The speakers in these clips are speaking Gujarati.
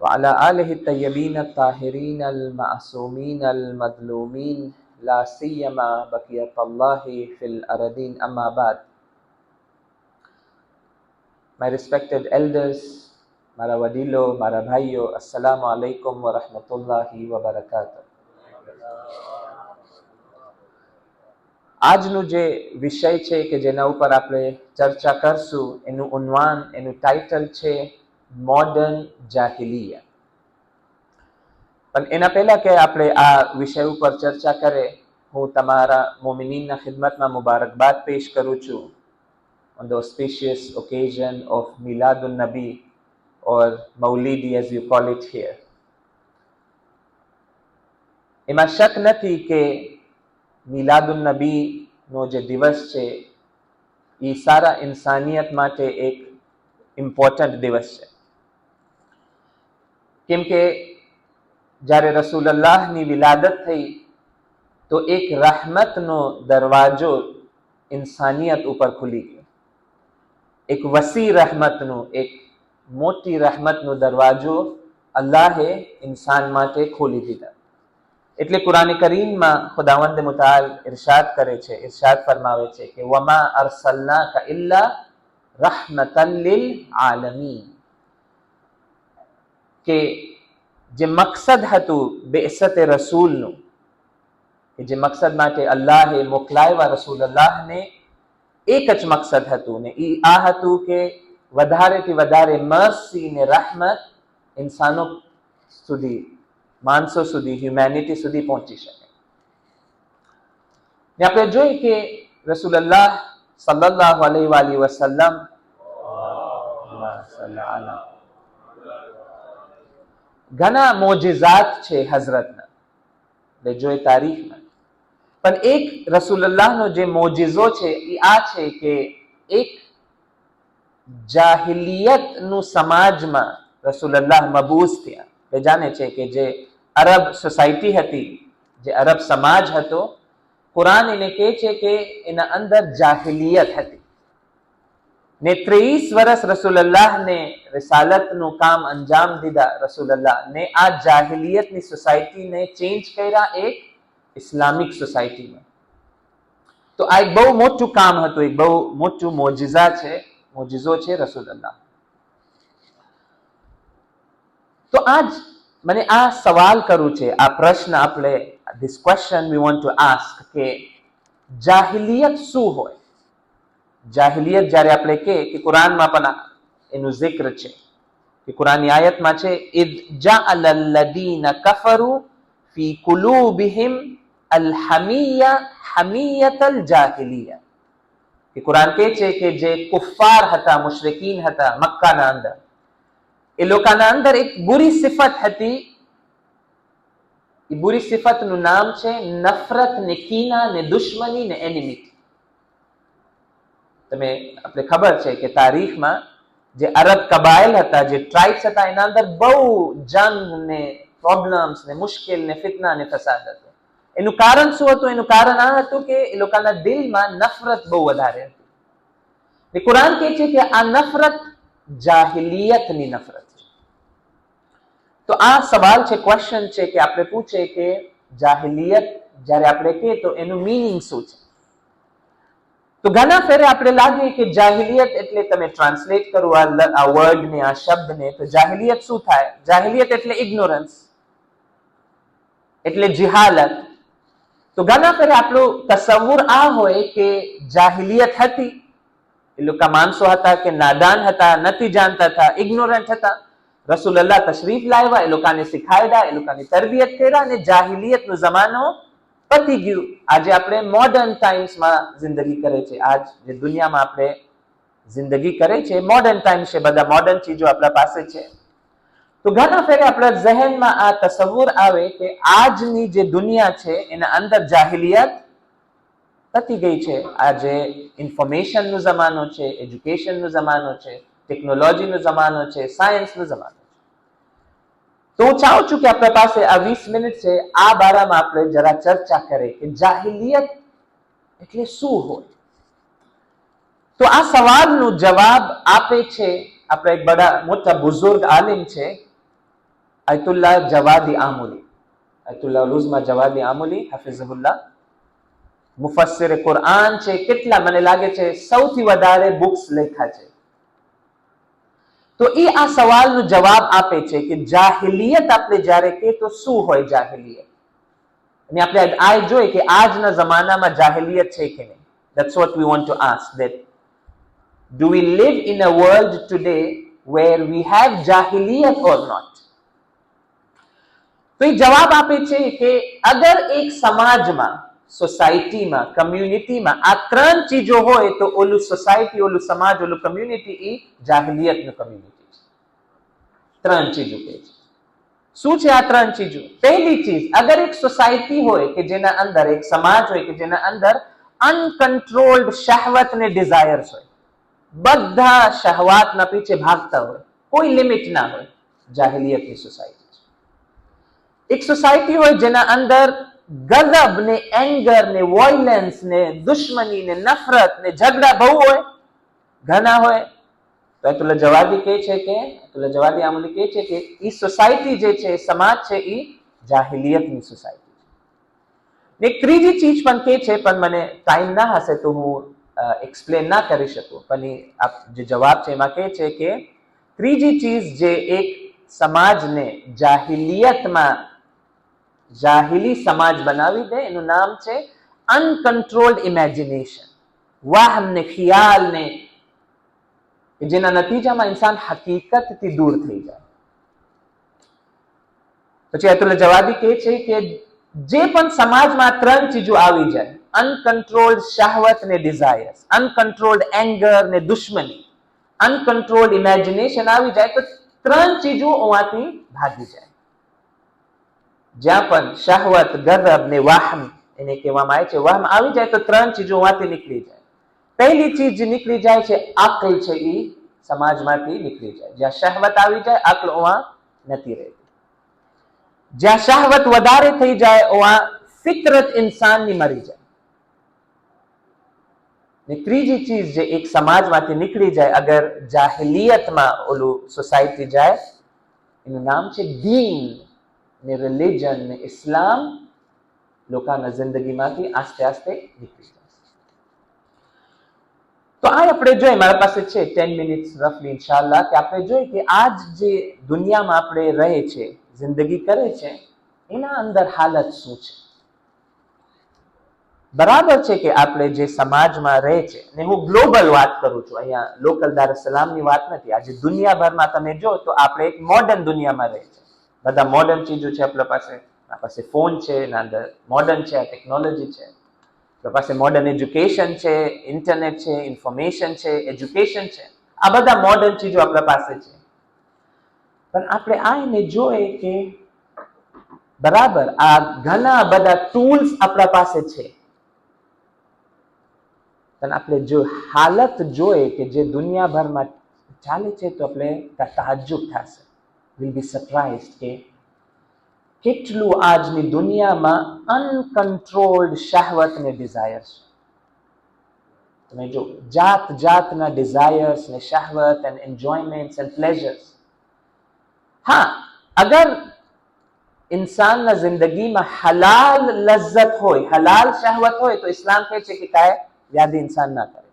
وعلى آله الطيبين الطاهرين المعصومين المظلومين لا سيما بقية الله في الأرضين أما بعد. My respected elders, મારા વડીલો, મારા ભાઈઓ, અસ્સલામુ અલૈકુમ વરહમતુલ્લાહિ વબરકાતુહ. આજનું જે વિષય છે કે જેના ઉપર આપણે ચર્ચા કરશું એનું ઉન્વાન, એનું ટાઇટલ છે મોડર્ન જાહિલિયા. પણ એના પહેલા કે આપણે આ વિષય ઉપર ચર્ચા કરે, હું તમારા મોમિનીનના ખિદમતમાં મુબારકબાદ પેશ કરું છું on the auspicious occasion of Miladun Nabi or Maulidi as you call it here. એમાં શક નથી કે મિલાદુન નબી નો જે દિવસ છે એ સારા ઇન્સાનિયત માટે એક ઇમ્પોર્ટન્ટ દિવસ છે. કેમ કે જ્યારે રસૂલુલ્લાહની વિલાદત થઈ તો એક રહમતનો દરવાજો ઇન્સાનિયત ઉપર ખુલી ગયો. એક વસી રહમતનો, એક મોટી રહમતનો દરવાજો અલ્લાહે ઇન્સાન માટે ખોલી દીધા. એટલે કુરાન કરીમમાં ખુદાવંદ મુતઆલ ઇરશાદ કરે છે, ઇરશાદ ફરમાવે છે કે વમા અરસલનાકા ઇલ્લા રહમતન લિલ આલમીન, કે જે મકસદ હતું બેઅસત રસૂલનું, કે જે મકસદ માટે અલ્લાહે મોકલાવ્યા રસૂલુલ્લાહને, એક જ મકસદ હતું ને એ આ હતું કે વધારેથી વધારે મર્સી ને રહમત ઇન્સાનો સુધી, માણસો સુધી, હ્યુમેનિટી સુધી પહોંચી શકે. ને આપણે જોઈએ કે રસૂલુલ્લાહ સલ્લલ્લાહુ અલૈહિ વસલ્લમ ઘણા મોજિઝાત છે હઝરતના, એટલે જોઈએ તારીખમાં. પણ એક રસૂલુલ્લાહનો જે મોજિઝો છે એ આ છે કે એક જાહિલિયતનું સમાજમાં રસૂલુલ્લાહ મબૂસ થયા. એ જાણે છે કે જે અરબ સોસાયટી હતી, જે અરબ સમાજ હતો, કુરાન એને કહે છે કે એના અંદર જાહિલિયત હતી. ને 23 વર્ષ રસૂલુલ્લાહને રિસાલતનું કામ અંજામ દીધા રસૂલુલ્લાહ ને આ જાહિલિયતની સોસાયટીને ચેન્જ કર્યા એક ઇસ્લામિક સોસાયટીમાં. તો આ એક બહુ મોટું કામ હતું, એક બહુ મોટું મોજિઝો છે રસૂલુલ્લાહ. તો આજ મને આ સવાલ કરવું છે, આ પ્રશ્ન આપણે, this question we want to ask કે જાહિલિયત શું હોય? જાહિલિયત જ્યારે આપણે કે કુરાનમાં પણ એનું zikr છે, કે કુરાનની આયતમાં છે ઇદ જઅલ અલ્લદીન કફરુ ફી કુલુબિહિમ અલહમિયા હમિયતલ જાહિલિયા. કે કુરાન કહે છે કે જે કુફાર હતા, મુશરિકીન હતા મક્કાના અંદર, એ લોકોના અંદર એક બુરી સિફત હતી. એ બુરી સિફતનું નામ છે નફરત ને કીના ને દુશ્મની ને એનિમિટી. તમે આપણે ખબર છે કે તારીખમાં જે અરબ કબાયલ હતા, જે ટ્રાઇબ્સ હતા, એના અંદર બહુ જંગ ને પ્રોબ્લેમ્સ ને મુશ્કેલ ને ફિતના ને ફસાદ હતો. એનું કારણ શું હતું? એનું કારણ આ હતું કે એ લોકોના દિલમાં નફરત બહુ વધારે હતી. કુરાન કહે છે કે આ નફરત જાહિલિયતની નફરત છે. તો આ સવાલ છે, ક્વેશ્ચન છે કે આપણે પૂછે કે જાહિલિયત જ્યારે આપણે કહે તો એનું મીનિંગ શું છે? તો ઘણા ફેરે આપણે લાગે કે જાહિલિયત એટલે, તમે ટ્રાન્સલેટ કરો આ વર્ડને, આ શબ્દને, તો જાહિલિયત શું થાય? જાહિલિયત એટલે ઇગ્નોરન્સ, એટલે જિહાલત. તો ઘણા ફેરે આપણું તસવ્વુર આ હોય કે જાહિલિયત હતી, એ લોકો માણસો હતા કે નાદાન હતા, નથી જાણતા હતા, ઇગ્નોરન્ટ હતા. રસૂલુલ્લાહ તશરીફ લાવ્યા, એ લોકોને શીખાડ્યા, એ લોકોની તરબિયત કર્યા અને જાહિલિયતનો જમાનો પતી ગયું. આજે આપણે મોડર્ન ટાઈમ્સમાં જિંદગી કરે છે. આજ જે દુનિયામાં આપણે જિંદગી કરે છે મોડર્ન ટાઈમ છે, બધા મોડર્ન ચીજો આપણા પાસે છે. તો ઘણા ફેરે આપણા ઝહેનમાં આ તસવ્વુર આવે કે આજની જે દુનિયા છે એના અંદર જાહિલિયત પતી ગઈ છે. આજે ઇન્ફોર્મેશનનો જમાનો છે, એજ્યુકેશનનો જમાનો છે, ટેકનોલોજીનો જમાનો છે, સાયન્સનો જમાનો છે. તો હું ચાહું છું કે આપણા પાસે આ 20 મિનિટ છે, આ બારામાં આપણે જરા ચર્ચા કરીએ કે જાહિલિયત એટલે શું હોય. તો આ સવાલનો જવાબ આપે છે આપણા એક બડા મોટા બુઝુર્ગ આલિમ છે આયતુલ્લાહ જવાદી આમુલી, આયતુલ્લાહ ઉઝ્મા જવાદી આમુલી હફિઝહુલ્લાહ મુફસ્સિર કુરઆન છે. કેટલા, મને લાગે છે સૌથી વધારે બુક્સ લખ્યા છે. તો એ આ સવાલનો જવાબ આપે છે કે જાહિલિયત આપણે જ્યારે કે તો શું હોય જાહિલિયત. અને આપણે આ જોઈએ કે આજના જમાનામાં જાહિલિયત છે કે નહીં. That's what we want to ask, that do we live in a world today where we have jahiliyat or not? તો એ જવાબ આપે છે કે અગર એક સમાજમાં, સોસાયટીમાં, કમ્યુનિટીમાં આ ત્રણ ચીજો હોય તો ઓલું સોસાયટી, ઓલું સમાજ, ઓલું કમ્યુનિટી એ જાહિલિયતનું કમ્યુનિટી છે. ત્રણ ચીજો કે છે. શું છે આ ત્રણ ચીજો? પહેલી ચીજ, અગર એક સોસાયટી હોય કે જેના અંદર, એક સમાજ હોય કે જેના અંદર અનકન્ટ્રોલ્ડ શહવત ને ડિઝાયર્સ હોય, બધા શહવાતના પીછે ભાગતા હોય, કોઈ લિમિટ ના હોય, જાહિલિયતની સોસાયટી છે. એક સોસાયટી હોય જેના અંદર ગઝબ ને, એંગર ને, વોયલન્સ ને, દુશ્મની ને, નફરત ને, ઝઘડા બહુ હોય, ઘણા હોય, તો આયતુલ્લાહ જવાદી કહે છે કે, આયતુલ્લાહ જવાદી આમુલી કહે છે કે એ સોસાયટી જે છે, સમાજ છે, એ જાહિલિયતની સોસાયટી છે. એક ત્રીજી ચીજ પણ કે છે, પણ મને ટાઈમ ના હશે તો હું એક્સપ્લેન ના કરી શકું, પણ જે જવાબ છે એમાં કહે છે કે ત્રીજી ચીજ જે એક સમાજને જાહિલિયતમાં, જાહિલી સમાજ બનાવી દે, એનું નામ છે અનકન્ટ્રોલ્ડ ઇમેજિનેશન, વાહમ ને, ખ્યાલ ને, જેના નતીજામાં ઇન્સાન હકીકતથી દૂર થઈ જાય. પછી આયતુલ્લાહ જવાદી કહે છે કે જે પણ સમાજમાં ત્રણ ચીજો આવી જાય, અનકન્ટ્રોલ્ડ શહવત ને ડિઝાયર્સ, અનકન્ટ્રોલ્ડ એંગર ને દુશ્મની, અનકન્ટ્રોલ્ડ ઇમેજિનેશન આવી જાય તો ત્રણ ચીજો ઓમાંથી ભાગી જાય. જ્યાં પણ શહવત, ગઝબ ને વાહમ, એને કહેવામાં આવે છે, વાહમ આવી જાય તો ત્રણ ચીજો ઓમાંથી નીકળી જાય. પહેલી ચીજ જે નીકળી જાય છે અક્લ છે, એ સમાજમાંથી નીકળી જાય. જ્યાં શહવત આવી જાય, અક્લ ઓવા નથી રહેતી. જ્યાં શહવત વધારે થઈ જાય, ઓવા ફિતરત ઇન્સાનની મરી જાય. ને ત્રીજી ચીજ જે એક સમાજમાંથી નીકળી જાય, અગર જાહિલિયતમાં ઓલું સોસાયટી જાય, એનું નામ છે દીન ને, રિલિજન ને, ઇસ્લામ લોકોના જિંદગીમાંથી આસ્તે આસ્તે નીકળી જાય. તો આ આપણે જોઈએ, મારા પાસે છે 10 મિનિટ્સ રફલી ઇન્શાલ્લાહ, કે આપણે જોઈએ કે આજ જે દુનિયામાં આપણે રહે છે, જિંદગી કરે છે, એના અંદર હાલત શું છે. બરાબર છે કે આપણે જે સમાજમાં રહે છે, ને હું ગ્લોબલ વાત કરું છું, અહીંયા લોકલ દારુસલામની વાત નથી, આજે દુનિયાભરમાં તમે જો તો આપણે એક મોડર્ન દુનિયામાં રહે છે. બધા મોડર્ન ચીજો છે આપણા પાસે ફોન છે, એના અંદર મોડર્ન છે, આ ટેકનોલોજી છે, આપણા પાસે મોડર્ન એજ્યુકેશન છે, ઇન્ટરનેટ છે, ઇન્ફોર્મેશન છે, એજ્યુકેશન છે, આ બધા મોડર્ન ચીજો આપણા પાસે છે. પણ આપણે આને જોઈએ કે બરાબર આ ઘણા બધા ટૂલ્સ આપણા પાસે છે, પણ આપણે જો હાલત જોઈએ કે જે દુનિયાભરમાં ચાલે છે, તો આપણે તાજ્જુબ થશે, વિલ બી સરપ્રાઇઝડ કે કેટલું આજની દુનિયામાં અનકન્ટ્રોલ્ડ શહવત ને ડિઝાયર્સ. તમે જો જાત જાતના ડિઝાયર્સ ને, શહવત એન્ડ એન્જોયમેન્ટ્સ એન્ડ પ્લેઝર્સ. હા, અગર ઇન્સાનના જિંદગીમાં હલાલ લજ્જત હોય, હલાલ શહવત હોય, તો ઇસ્લામ કહે છે કે કાંઈ વ્યાધિ ઇન્સાન ના કરે.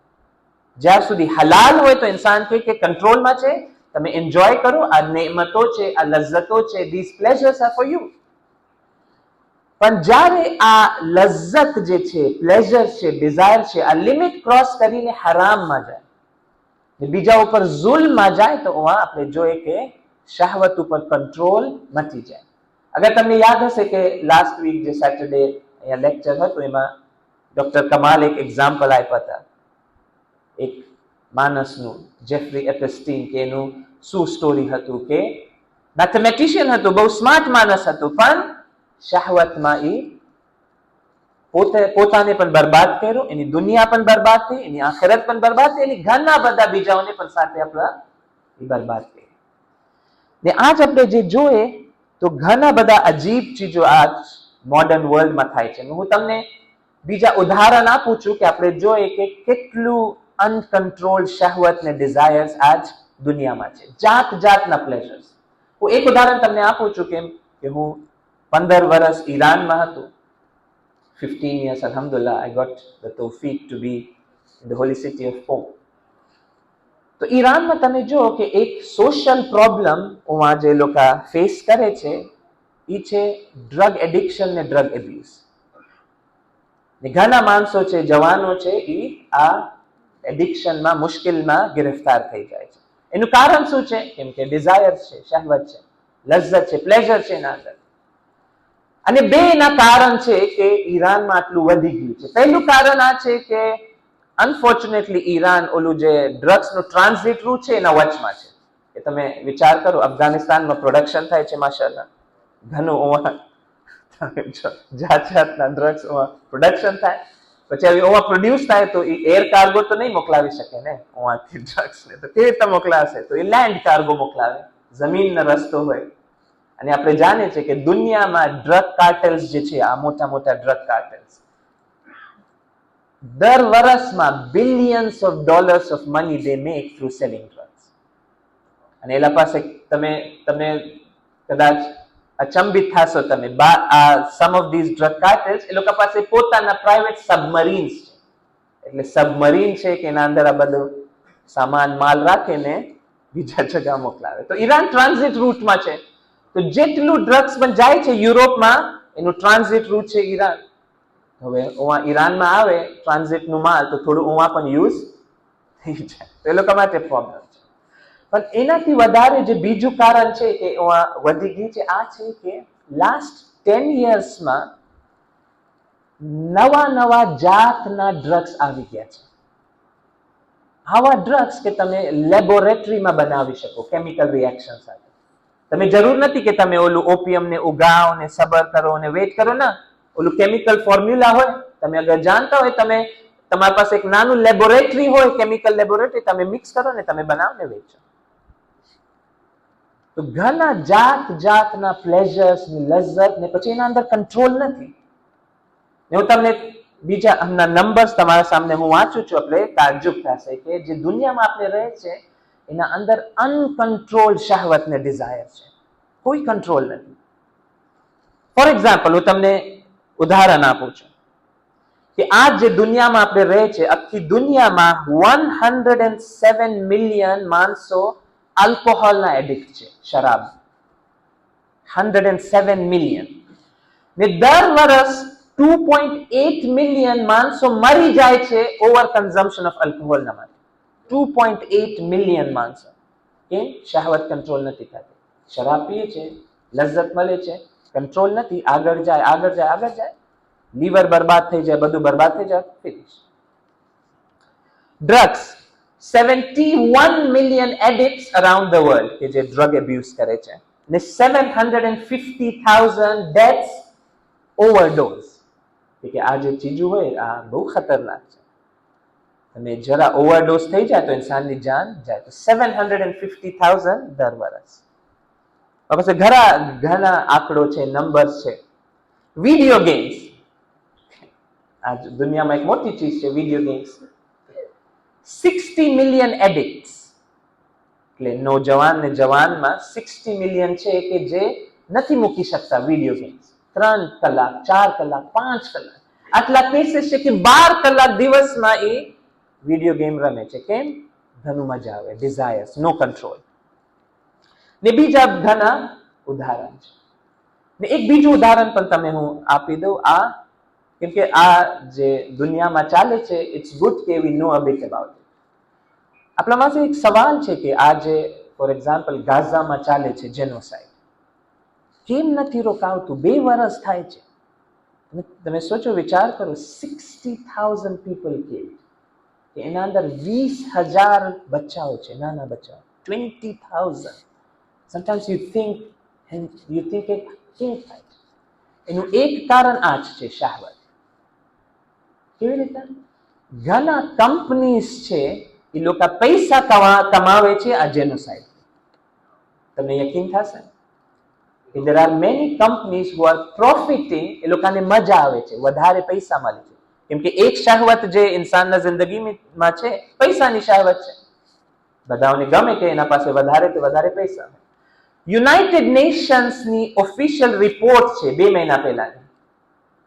જ્યાં સુધી હલાલ હોય તો ઇન્સાન કહે કે કંટ્રોલમાં છે, તમે એન્જોય કરો, આ નેમતો છે, આ લજ્જતો છે, this pleasures R for you. પણ જ્યારે આ લજ્જત જે છે, પ્લેઝર છે, ડિઝાયર છે, આ લિમિટ ક્રોસ કરીને હરામમાં જાય, બીજા ઉપર ઝુલ્મમાં જાય, તો આપણે જોઈએ કે શહવત ઉપર કંટ્રોલ મચી જાય. અગર તમને યાદ હશે કે લાસ્ટ વીક જે સેટરડે અહીંયા લેક્ચર હતું, એમાં ડોક્ટર કમાલ એક એક્ઝામ્પલ આપ્યા હતા એક માણસનું, જેફરી એપસ્ટીન, કે એનું શું સ્ટોરી હતું કે મેથેમેટિશિયન હતું, બહુ સ્માર્ટ માણસ હતું, પણ શહવતમાં એ પોતાને પણ બરબાદ કર્યું, એની દુનિયા પણ બરબાદ થઈ, એની આખિરત પણ બરબાદ થઈ, એની ઘણા બધા બીજાઓને પણ સાથે આપણા બરબાદ કરી. ને આજ આપણે જે જોઈએ તો ઘણા બધા અજીબ ચીજો આજ મોડર્ન વર્લ્ડમાં થાય છે. હું તમને બીજા ઉદાહરણ આપું છું કે આપણે જોઈએ કે કેટલું અનકન્ટ્રોલ્ડ શહવત ને ડિઝાયર્સ આજ દુનિયામાં છે, જાત જાતના પ્લેઝર્સ. હું એક ઉદાહરણ તમને આપું છું કેમ કે હું 15 વર્ષ ઈરાનમાં હતું. 15 years, alhamdulillah, I got the tawfiq to be in the holy city of Qom. તો ઈરાનમાં તમે જુઓ કે એક સોશિયલ પ્રોબ્લેમ ઉમાં જે લોકો ફેસ કરે છે એ છે ડ્રગ એડિક્શન ને ડ્રગ એબ્યુઝ. ઘણા માણસો છે, જવાનો છે, એ આ એડિક્શનમાં મુશ્કેલમાં ગિરફ્તાર થઈ જાય છે. એનું કારણ શું છે? કેમ કે ડિઝાયર છે, શહવત છે, લજ્જત છે, પ્લેઝર છે એના અંદર. અને બે એના કારણ છે કે ઈરાનમાં આટલું વધી ગયું છે. પહેલું કારણ આ છે કે અનફોર્ચ્યુનેટલી ઈરાન ઓલું જે ડ્રગ્સનું ટ્રાન્ઝિટ રૂટ છે એના વચમાં છે. કે તમે વિચાર કરો, અફઘાનિસ્તાનમાં પ્રોડક્શન થાય છે માશાલ્લાહ, ઘણું જાત જાતના ડ્રગ્સ પ્રોડક્શન થાય, પછી આવી ઓવા પ્રોડ્યુસ થાય તો એ એર કાર્ગો તો નહીં મોકલાવી શકે ને ઓવાથી ડ્રગ્સ ને, તો કેવી રીતે મોકલાશે? તો એ લેન્ડ કાર્ગો મોકલાવે, જમીનનો રસ્તો હોય. અને આપણે જાણીએ છીએ કે દુનિયામાં ડ્રગ કાર્ટેલ્સ જે છે, આ મોટા મોટા ડ્રગ કાર્ટેલ્સ દર વર્ષમાં billions of dollars of money they make through selling drugs. અને એના પાસે તમે કદાચ અચંબિત થશો તમે, સમ ઓફ ધીઝ ડ્રગ કાર્ટેલ્સ એ લોકો પાસે પોતાના પ્રાઇવેટ સબમરીન્સ છે. એટલે સબમરીન છે કે એના અંદર આ બધું સામાન માલ રાખીને બીજા જગ્યા મોકલાવે. તો ઈરાન ટ્રાન્ઝિટ રૂટમાં છે. તો જેટલું ડ્રગ્સ પણ જાય છે યુરોપમાં, એનું ટ્રાન્ઝિટ રૂટ છે ઈરાન. હવે ઈરાનમાં આવે ટ્રાન્ઝિટનું માલ તો થોડું ઓવા પણ યુઝ થઈ જાય, તો એ લોકો માટે પ્રોબ્લેમ છે. પણ એનાથી વધારે જે બીજું કારણ છે કે વધી ગઈ છે, આ છે કે લાસ્ટ 10 yearsમાં નવા જાતના ડ્રગ્સ આવી ગયા છે. આવા ડ્રગ્સ કે તમે લેબોરેટરીમાં બનાવી શકો કેમિકલ રિએક્શન સાથે. તમે જરૂર નથી કે તમે ઓલું ઓપિયમ ને ઉગાવો ને સબર કરો ને વેટ કરો ના, ઓલું કેમિકલ ફોર્મ્યુલા હોય. તમે અગર જાણતા હોય, તમે તમારી પાસે એક નાનું લેબોરેટરી હોય, કેમિકલ લેબોરેટરી, તમે મિક્સ કરો ને તમે બનાવો ને વેચો. તો ઘણા જાતના પ્લેઝર્સ ને લજ્જત ને પછી એના અંદર કંટ્રોલ નથી. હું તમને બીજા હમણાં નંબર્સ તમારા સામે હું વાંચું છું, એટલે તાજ્જુબ થશે કે જે દુનિયામાં આપણે રહે છે એના અંદર અનકન્ટ્રોલ શહવત ને ડિઝાયર છે, કોઈ કંટ્રોલ નથી. ફોર એક્ઝામ્પલ હું તમને ઉદાહરણ આપું છું કે આ જે દુનિયામાં આપણે રહે છે, આખી દુનિયામાં 107 મિલિયન માણસો આલ્કોહોલના એડિક્ટ છે, શરાબ. 107 મિલિયન. ને દર વર્ષ 2.8 મિલિયન માણસો મરી જાય છે ઓવર કન્ઝમ્પશન ઓફ આલ્કોહોલના માટે. 2.8 મિલિયન માણસો. કેમ? શહવત કંટ્રોલ નથી થતી. શરાબ પીએ છે, લજ્જત મળે છે, કંટ્રોલ નથી, આગળ જાય, લીવર બરબાદ થઈ જાય, બધું બરબાદ થઈ જાય, finish. Drugs 71 million addicts around the world કે જે ડ્રગ એબ્યુઝ કરે છે, ને 750,000 ડેથ્સ ઓવરડોઝ. કે આ જે ચીજો હોય આ બહુ ખતરનાક છે. અને જરા ઓવરડોઝ થઈ જાય તો ઇન્સાનની જાન જાય. તો 750,000 દર વર્ષ. પછી ઘણા આંકડો છે, નંબર્સ છે. વિડીયો ગેમ્સ, આ દુનિયામાં એક મોટી ચીજ છે વિડીયો ગેમ્સ. 60 મિલિયન એડિક્ટ્સ, એટલે નોજવાન ને જવાનમાં 60 મિલિયન છે કે જે નથી મૂકી શકતા વિડીયો ગેમ્સ. 3 કલાક, 4 કલાક, 5 કલાક, આટલા કેસીસ છે કે 12 કલાક દિવસમાં એ વિડીયો ગેમ રમે છે. કેમ? ઘણું મજા આવે, ડિઝાયર્સ, નો કંટ્રોલ. ને બીજા ઘણા ઉદાહરણ છે. ને એક બીજું ઉદાહરણ પણ તમે હું આપી દઉં. આ કેમ કે આ જે દુનિયામાં ચાલે છે, ઇટ્સ ગુડ કે વી નો અ બિટ અબાઉટ ઇટ. આપણા પાસે એક સવાલ છે કે આ જે ફોર એક્ઝામ્પલ ગાઝામાં ચાલે છે જેનોસાઇડ, કેમ નથી રોકાવતું? 2 વર્ષ થાય છે. તમે સોચો, વિચાર કરો, 60,000 પીપલ કિલ્ડ. એના અંદર 20,000 બચ્ચાઓ છે, નાના બચ્ચાઓ. 20,000. સમટાઈમ્સ યુ થિંક કે કેમ થાય? એનું એક કારણ આ જ છે, શહવત. કેવી રીતે? ઘણા કંપનીઝ છે, એ લોકો પૈસા કમાવે છે આ જેનોસાઇડ. તમને યકીન થશે કે there are many companies who are profiting. એ લોકોને મજા આવે છે, વધારે પૈસા મળે છે. કેમ કે એક શહવત જે ઇન્સાનના જિંદગીમાં છે, પૈસાની શહવત છે. બધાને ગમે કે એના પાસે વધારે પૈસા હોય. યુનાઇટેડ નેશન્સની ઓફિશિયલ રિપોર્ટ છે 2 મહિના પહેલાની,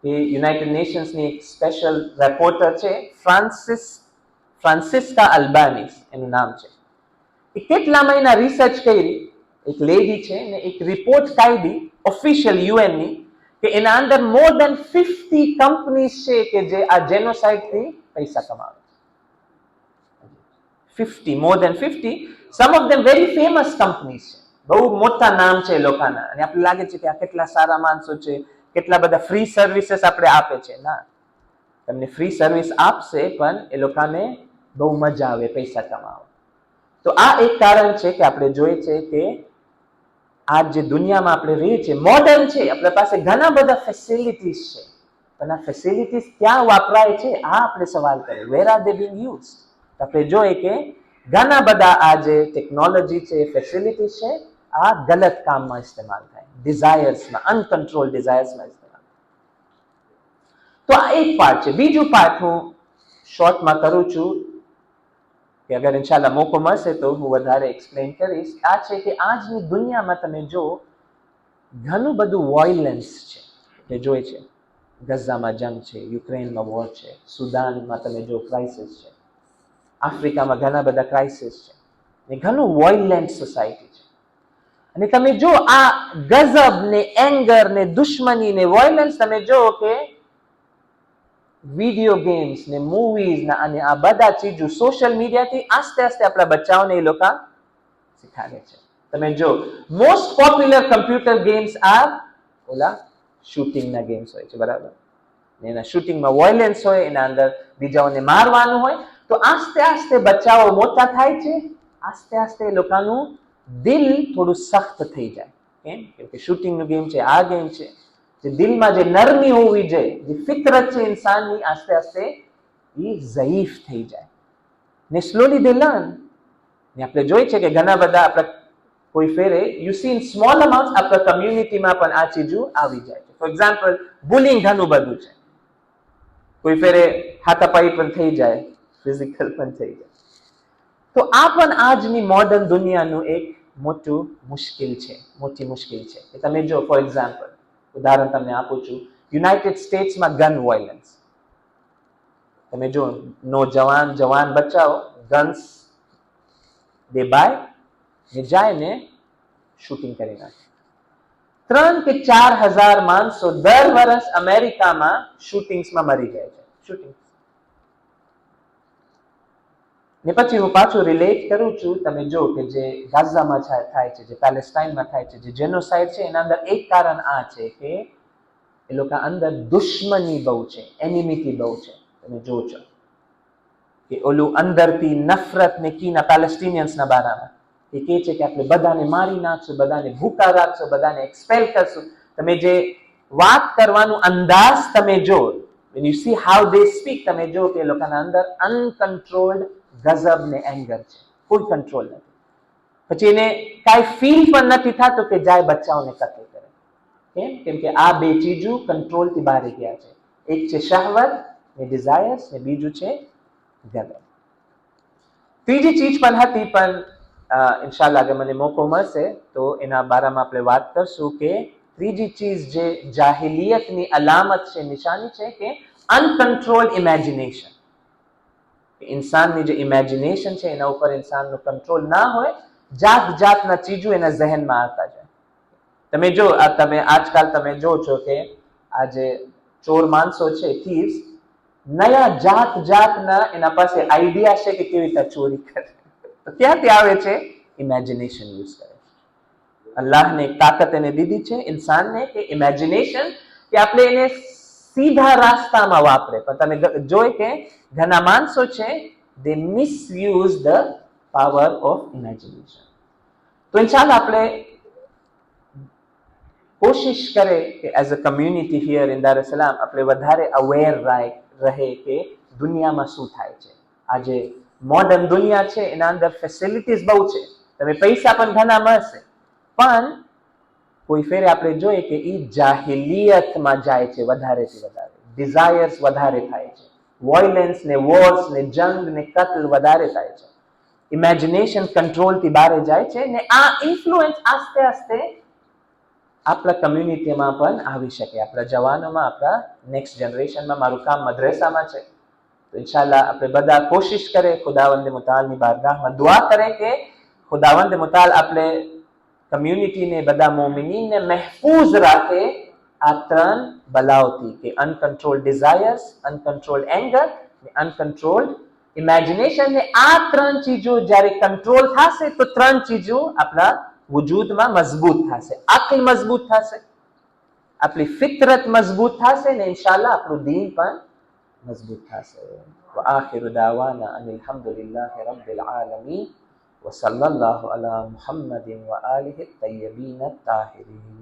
કે યુનાઇટેડ નેશન્સની એક સ્પેશિયલ રિપોર્ટર છે ફ્રાન્સિસ્કા અલ્બાનીસ એનું નામ છે. એ કેટલા મહિના રિસર્ચ કરી, એક લેડી છે ને એક રિપોર્ટ કાઢી ઓફિશિયલ યુએનની, કે એના અંદર મોર દેન 50 કંપનીઝ છે કે જે આ જેનોસાઇડથી પૈસા કમાવે છે. 50, more than 50, some of them very famous companies છે, બહુ મોટા નામ છે લોકોના, અને આપણે લાગે છે કે આ કેટલા સારા માણસો છે, કેટલા બધા ફ્રી સર્વિસીસ આપણે આપે છે. ના, તમને ફ્રી સર્વિસ આપશે પણ એ લોકોને બહુ મજા આવે પૈસા કમાવા. તો આ એક કારણ છે કે આપણે જોઈએ છે કે આ જે દુનિયામાં આપણે રહીએ છીએ મોડર્ન છે, આપણા પાસે ઘણા બધા ફેસિલિટીઝ છે, પણ આ ફેસિલિટીઝ ક્યાં વાપરાય છે આ આપણે સવાલ કરીએ. Where are they being use? આપણે જોઈએ કે ઘણા બધા આ જે ટેકનોલોજી છે, ફેસિલિટીઝ છે, આ ગલત કામમાં ઇસ્તેમાલ થાય, ડિઝાયર્સમાં, અનકન્ટ્રોલ ડિઝાયર્સમાં ઇસ્તેમાલ. તો આ એક પાર્ટ છે. બીજું પાર્ટ હું શોર્ટમાં કરું છું, કે અગર ઇન્શાલ્લાહ મોકો મળશે તો હું વધારે એક્સપ્લેન કરીશ. આ છે કે આજની દુનિયામાં તમે જો ઘણું બધું વોયલન્સ છે, આપણે જોઈએ છે ગઝામાં જંગ છે, યુક્રેનમાં વોર છે, સુદાનમાં તમે જો ક્રાઇસિસ છે, આફ્રિકામાં ઘણા બધા ક્રાઇસિસ છે, ને ઘણું વોયલન્ટ સોસાયટી છે. અને તમે જો આ ગઝબ ને એંગર ને દુશ્મની ને વોયલન્સ તમે જો કે વિડીયો ગેમ્સ ને મૂવીઝ ના અને આ બધા ચીજો સોશિયલ મીડિયાથી આસ્તે આસ્તે આપણા બચ્ચાઓને એ લોકો શીખાડે છે. તમે જો મોસ્ટ પોપ્યુલર કમ્પ્યુટર ગેમ્સ આ ઓલા શૂટિંગના ગેમ્સ હોય છે, બરાબર? એના શૂટિંગમાં વોયલન્સ હોય, એના અંદર બીજાઓને મારવાનું હોય. તો આસ્તે આસ્તે બચ્ચાઓ મોટા થાય છે, આસ્તે આસ્તે એ લોકોનું દિલ થોડું સખ્ત થઈ જાય. કેમ? કેમ કે શૂટિંગનું ગેમ છે, આ ગેમ છે, જે દિલમાં જે નરમી હોવી જોઈએ, જે ફિતરત છે ઇન્સાનની, આસ્તે આસ્તે એ ઝયીફ થઈ જાય ને સ્લોલી દે લર્ન. ને આપણે જોઈ છે કે ઘણા બધા આપણા કોઈ ફેરે you C in small amount આપણા કમ્યુનિટીમાં પણ આ ચીજો આવી જાય છે. ફોર એક્ઝામ્પલ બુલિંગ ઘણું બધું છે, કોઈ ફેરે હાથાપાઈ પણ થઈ જાય, ફિઝિકલ પણ થઈ જાય. તો આ પણ આજની મોડર્ન દુનિયાનું એક મોટું મુશ્કેલ છે, મોટી મુશ્કેલ છે. કે તમે જો ફોર એક્ઝામ્પલ ઉદાહરણ તમને આપું છું, યુનાઇટેડ સ્ટેટ્સમાં ગન વોયલન્સ. તમે જો જવાન બચ્ચાઓ ગન્સ દે બાય ને જાય ને શૂટિંગ કરી નાખે. 3 કે 4 હજાર માણસો દર વર્ષ અમેરિકામાં શૂટિંગ્સમાં મરી જાય છે. શૂટિંગ ને પછી હું પાછું રિલેટ કરું છું, તમે જો કે જે ગાઝામાં થાય છે, જે પેલેસ્ટાઇનમાં થાય છે, જે જેનોસાઇડ છે, એના અંદર એક કારણ આ છે કે એ લોકો અંદર દુશ્મની બહુ છે, એનિમિટી બહુ છે. તમે જો છો કે ઓલું અંદરથી નફરત ને કીના પેલેસ્ટિનિયન્સના બારામાં એ કહે છે કે આપણે બધાને મારી નાખશું, બધાને ભૂખા રાખશું, બધાને એક્સપેલ કરશું. તમે જે વાત કરવાનું અંદાજ તમે જો, when you see how they speak, તમે જો કે એ લોકોના અંદર અનકન્ટ્રોલ્ડ ગઝબ ને એંગર છે, કોઈ કંટ્રોલ નથી. પછી એને કાંઈ ફીલ પણ નથી થતું કે જાય બચ્ચાઓને કતલ કરે. કેમ? કેમ કે આ બે ચીજો કંટ્રોલથી બહાર ગયા છે. એક છે શહવત ને ડિઝાયર્સ, ને બીજું છે ગઝબ. ત્રીજી ચીજ પણ હતી, પણ ઇન્શાલ્લાહ અગર મને મોકો મળશે તો એના બારામાં આપણે વાત કરશું. કે ત્રીજી ચીજ જે જાહિલિયતની અલામત છે, નિશાની છે, કે અનકન્ટ્રોલ્ડ ઇમેજિનેશન. ઇન્સાનની જે ઇમેજિનેશન છે એના ઉપર ઇન્સાનનો કંટ્રોલ ના હોય, જાત જાતના ચીજો એના ઝહેનમાં આવતા જાય. તમે જો તમે આજકાલ તમે જો છો કે આ જે ચોર માણસો છે, થીવ્સ, નયા જાતના એના પાસે આઈડિયા છે કે કેવી રીતે ચોરી કરે. તો ક્યાંથી આવે છે? ઇમેજિનેશન યુઝ કરે. અલ્લાહને એક તાકાત એને દીધી છે ઇન્સાનને, કે ઇમેજિનેશન, કે આપણે એને સીધા રાસ્તામાં વાપરે. પણ તમે જોઈ કે ઘણા માણસો છે, they misuse the power of imagination. તો ઇન્શાલ્લાહ આપણે કોશિશ કરે કે as a community here in Dar Salaam આપણે વધારે અવેર રહે કે દુનિયામાં શું થાય છે. આજે મોડર્ન દુનિયા છે, એના અંદર ફેસિલિટીઝ બહુ છે, તમે પૈસા પણ ઘણા મળશે, પણ કોઈ ફેરે આપણે જોઈએ કે એ જાહિલિયતમાં જાય છે વધારેથી વધારે. ડિઝાયર્સ વધારે થાય છે, વોયલન્સ ને વોર્સ ને જંગ ને કત્લ વધારે થાય છે. ઇમેજિનેશન કંટ્રોલથી બહાર જાય છે ને આ ઇન્ફ્લુઅન્સ આસ્તે આસ્તે આપણા કમ્યુનિટીમાં પણ આવી શકે, આપણા જવાનોમાં, આપણા નેક્સ્ટ જનરેશનમાં. મારું કામ મદ્રેસામાં છે, તો ઇન્શાલ્લાહ આપણે બધા કોશિશ કરે, ખુદાવંદ મુતાલની બારગાહમાં દુઆ કરે કે ખુદાવંદ મુતાલ આપણે કમ્યુનિટીને, બધા મોમિનીનને મહેફૂઝ રાખે આ ત્રણ બલાઓથી, કે અનકન્ટ્રોલ્ડ ડિઝાયર્સ, અનકન્ટ્રોલ્ડ એંગર, અનકન્ટ્રોલ્ડ ઇમેજિનેશન. ને આ ત્રણ ચીજો જ્યારે કંટ્રોલ થશે તો ત્રણ ચીજો આપણા વજૂદમાં મજબૂત થશે. અક્લ મજબૂત થશે, આપણી ફિતરત મજબૂત થશે ને ઇન્શાલ્લાહ આપણું દીન પણ મજબૂત થશે. وآخر دعوانا أن الحمد لله رب العالمين وصلى الله على محمد وآله الطيبين الطاهرين.